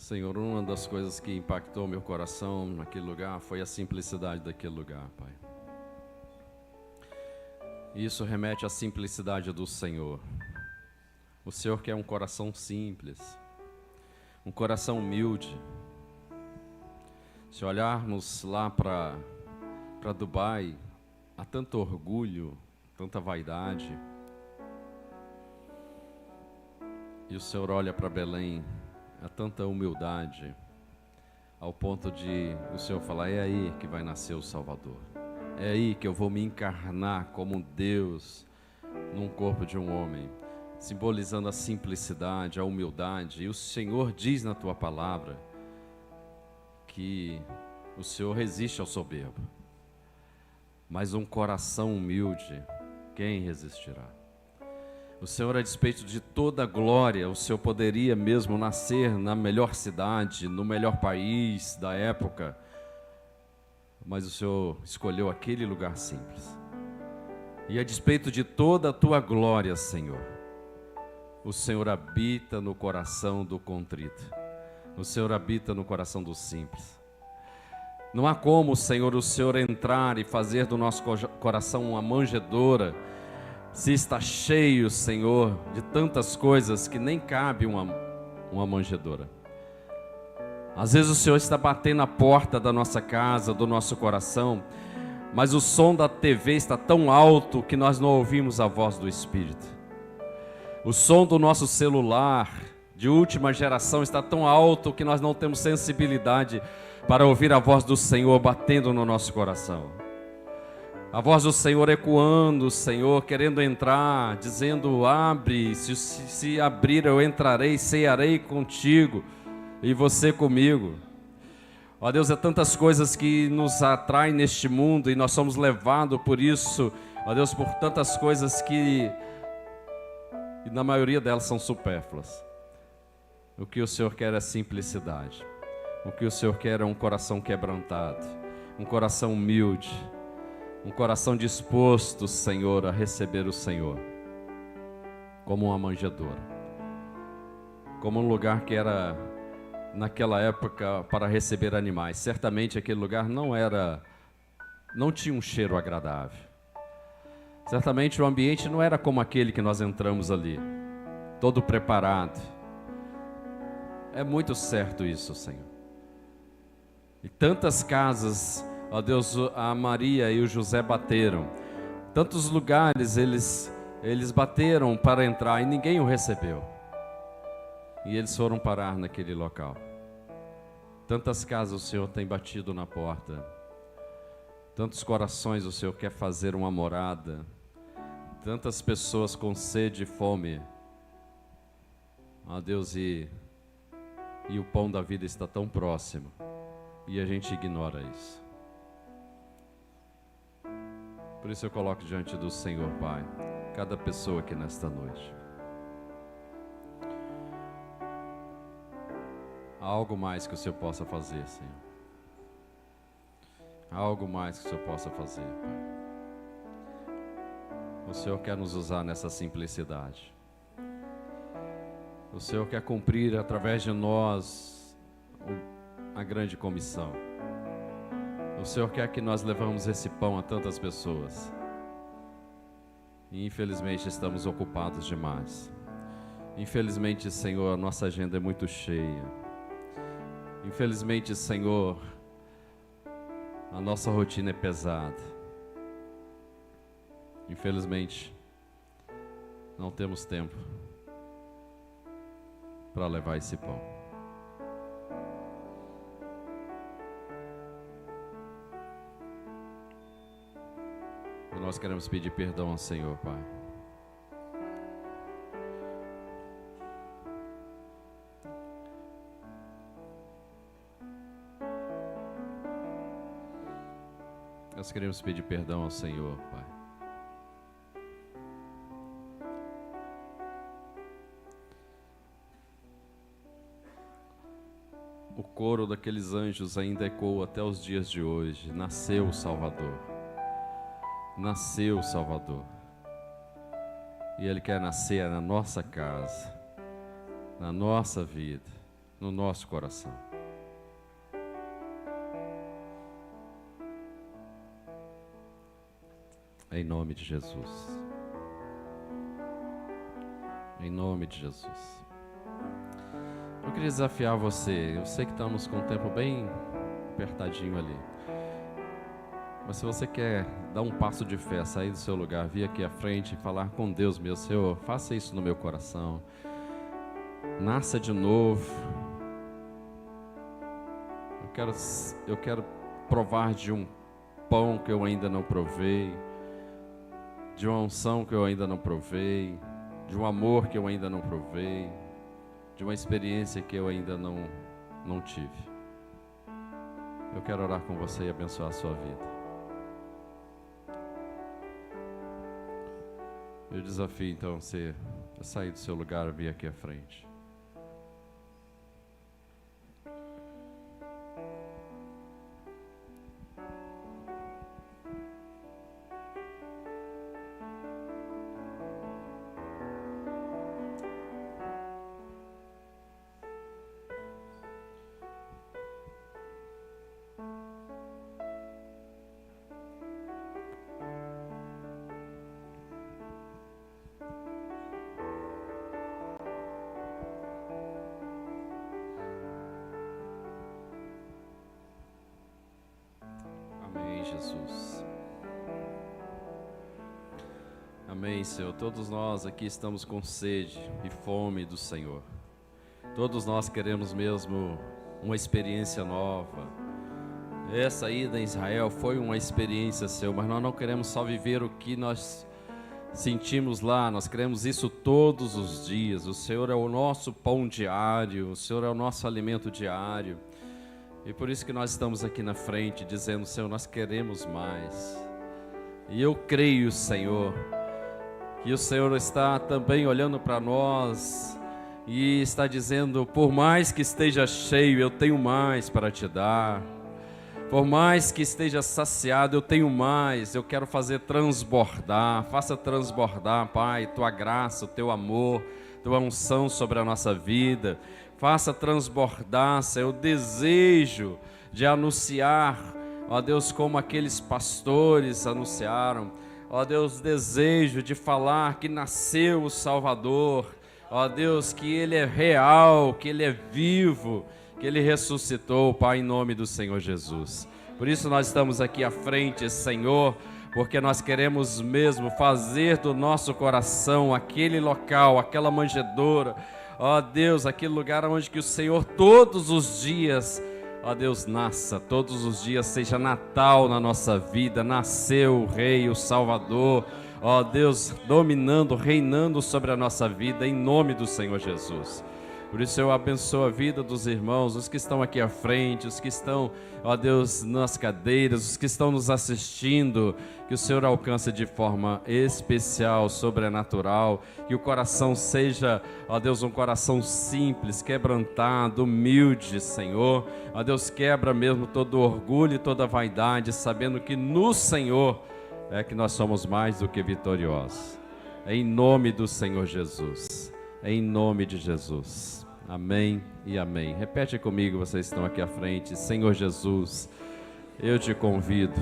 Senhor, uma das coisas que impactou meu coração naquele lugar foi a simplicidade daquele lugar, Pai. Isso remete à simplicidade do Senhor. O Senhor quer um coração simples, um coração humilde. Se olharmos lá para Dubai, há tanto orgulho, tanta vaidade. E o Senhor olha para Belém, há tanta humildade, ao ponto de o Senhor falar: é aí que vai nascer o Salvador. É aí que eu vou me encarnar como Deus num corpo de um homem, simbolizando a simplicidade, a humildade. E o Senhor diz na tua palavra que o Senhor resiste ao soberbo, mas um coração humilde, quem resistirá? O Senhor, a despeito de toda a glória, o Senhor poderia mesmo nascer na melhor cidade, no melhor país da época, mas o Senhor escolheu aquele lugar simples. E a despeito de toda a tua glória, Senhor, o Senhor habita no coração do contrito, o Senhor habita no coração do simples. Não há como, Senhor, o Senhor entrar e fazer do nosso coração uma manjedoura, se está cheio, Senhor, de tantas coisas que nem cabe uma manjedoura. Às vezes o Senhor está batendo na porta da nossa casa, do nosso coração, mas o som da TV está tão alto que nós não ouvimos a voz do Espírito. O som do nosso celular, de última geração está tão alto que nós não temos sensibilidade para ouvir a voz do Senhor batendo no nosso coração. A voz do Senhor ecoando, Senhor, querendo entrar, dizendo: abre, se abrir eu entrarei, cearei contigo e você comigo. Ó Deus, é tantas coisas que nos atraem neste mundo e nós somos levados por isso, ó Deus, por tantas coisas que, e na maioria delas são supérfluas. O que o Senhor quer é simplicidade. O que o Senhor quer é um coração quebrantado, um coração humilde, um coração disposto, Senhor, a receber o Senhor, como uma manjedoura, como um lugar que era, naquela época, para receber animais. Certamente aquele lugar não tinha um cheiro agradável. Certamente o ambiente não era como aquele que nós entramos ali, todo preparado. É muito certo isso, Senhor. E tantas casas, ó Deus, a Maria e o José bateram. Tantos lugares eles bateram para entrar e ninguém o recebeu. E eles foram parar naquele local. Tantas casas o Senhor tem batido na porta. Tantos corações o Senhor quer fazer uma morada. Tantas pessoas com sede e fome. Ó Deus, e o pão da vida está tão próximo. E a gente ignora isso. Por isso eu coloco diante do Senhor, Pai, cada pessoa aqui nesta noite. Há algo mais que o Senhor possa fazer, Senhor. Há algo mais que o Senhor possa fazer, Pai. O Senhor quer nos usar nessa simplicidade. O Senhor quer cumprir através de nós a grande comissão. O Senhor quer que nós levamos esse pão a tantas pessoas. E infelizmente estamos ocupados demais. Infelizmente, Senhor, a nossa agenda é muito cheia. Infelizmente, Senhor, a nossa rotina é pesada. Infelizmente, não temos tempo para levar esse pão. E nós queremos pedir perdão ao Senhor, Pai. Nós queremos pedir perdão ao Senhor, Pai. O coro daqueles anjos ainda ecoa até os dias de hoje. Nasceu o Salvador. Nasceu o Salvador. E Ele quer nascer na nossa casa, na nossa vida, no nosso coração. Em nome de Jesus. Em nome de Jesus. Eu queria desafiar você. Eu sei que estamos com o tempo bem apertadinho ali. Mas se você quer dar um passo de fé, sair do seu lugar, vir aqui à frente e falar com Deus, meu Senhor, faça isso no meu coração. Nasça de novo. Eu quero provar de um pão que eu ainda não provei, de uma unção que eu ainda não provei, de um amor que eu ainda não provei, de uma experiência que eu ainda não tive. Eu quero orar com você e abençoar a sua vida. Eu desafio então você a sair do seu lugar e vir aqui à frente. Jesus. Amém, Senhor. Todos nós aqui estamos com sede e fome do Senhor. Todos nós queremos mesmo uma experiência nova. Essa ida em Israel foi uma experiência seu, mas nós não queremos só viver o que nós sentimos lá, nós queremos isso todos os dias. O Senhor é o nosso pão diário, o Senhor é o nosso alimento diário. E por isso que nós estamos aqui na frente, dizendo: Senhor, nós queremos mais. E eu creio, Senhor, que o Senhor está também olhando para nós e está dizendo: por mais que esteja cheio, eu tenho mais para te dar. Por mais que esteja saciado, eu tenho mais, eu quero fazer transbordar. Faça transbordar, Pai, tua graça, o teu amor, tua unção sobre a nossa vida. Faça transbordar, Senhor, o desejo de anunciar, ó Deus, como aqueles pastores anunciaram. Ó Deus, desejo de falar que nasceu o Salvador. Ó Deus, que Ele é real, que Ele é vivo, que Ele ressuscitou, Pai, em nome do Senhor Jesus. Por isso nós estamos aqui à frente, Senhor, porque nós queremos mesmo fazer do nosso coração aquele local, aquela manjedoura, ó Deus, aquele lugar onde que o Senhor todos os dias, ó Deus, nasça, todos os dias seja Natal na nossa vida. Nasceu o Rei, o Salvador, ó Deus, dominando, reinando sobre a nossa vida, em nome do Senhor Jesus. Por isso eu abençoo a vida dos irmãos, os que estão aqui à frente, os que estão, ó Deus, nas cadeiras, os que estão nos assistindo, que o Senhor alcance de forma especial, sobrenatural, que o coração seja, ó Deus, um coração simples, quebrantado, humilde, Senhor. Ó Deus, quebra mesmo todo orgulho e toda vaidade, sabendo que no Senhor é que nós somos mais do que vitoriosos. Em nome do Senhor Jesus. Em nome de Jesus. Amém e amém. Repete comigo, vocês estão aqui à frente. Senhor Jesus, eu te convido,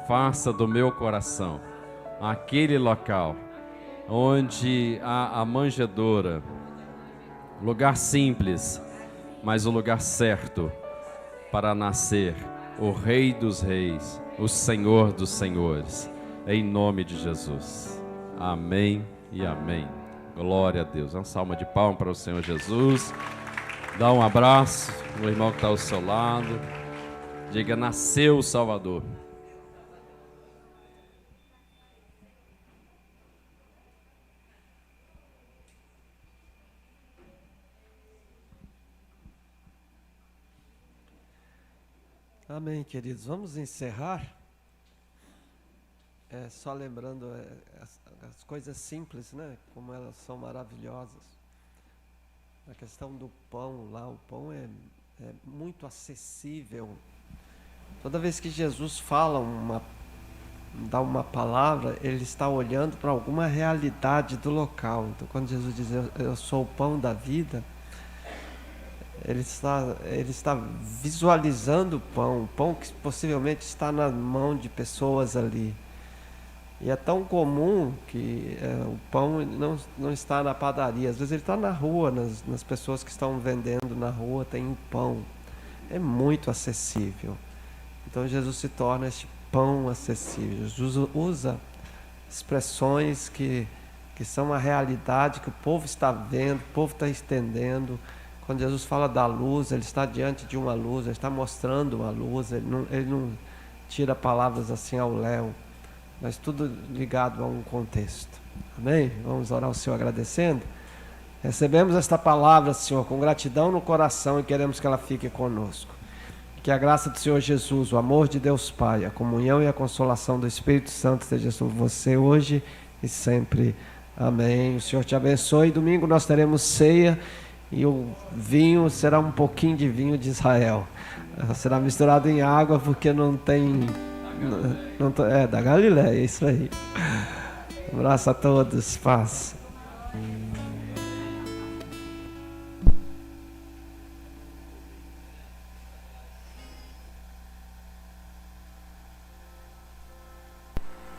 faça do meu coração aquele local onde há a manjedoura, lugar simples, mas o lugar certo para nascer o Rei dos Reis, o Senhor dos Senhores, em nome de Jesus. Amém e amém. Glória a Deus. Uma salva de palmas para o Senhor Jesus. Dá um abraço no irmão que está ao seu lado. Diga: nasceu o Salvador. Amém, queridos. Vamos encerrar. Só lembrando as coisas simples, né? Como elas são maravilhosas. A questão do pão lá, o pão é muito acessível. Toda vez que Jesus fala dá uma palavra, Ele está olhando para alguma realidade do local. Então, quando Jesus diz: eu sou o pão da vida, Ele está visualizando o pão que possivelmente está na mão de pessoas ali. E é tão comum que o pão não está na padaria. Às vezes ele está na rua, nas pessoas que estão vendendo na rua, tem pão. É muito acessível. Então Jesus se torna este pão acessível. Jesus usa expressões que são a realidade que o povo está vendo, o povo está estendendo. Quando Jesus fala da luz, Ele está diante de uma luz, Ele está mostrando uma luz. Ele não tira palavras assim ao léu, mas tudo ligado a um contexto. Amém? Vamos orar ao Senhor agradecendo. Recebemos esta palavra, Senhor, com gratidão no coração e queremos que ela fique conosco. Que a graça do Senhor Jesus, o amor de Deus Pai, a comunhão e a consolação do Espírito Santo esteja sobre você hoje e sempre. Amém. O Senhor te abençoe. Domingo nós teremos ceia e o vinho será um pouquinho de vinho de Israel. Será misturado em água porque não tem... da Galileia, é isso aí. Um abraço a todos, paz.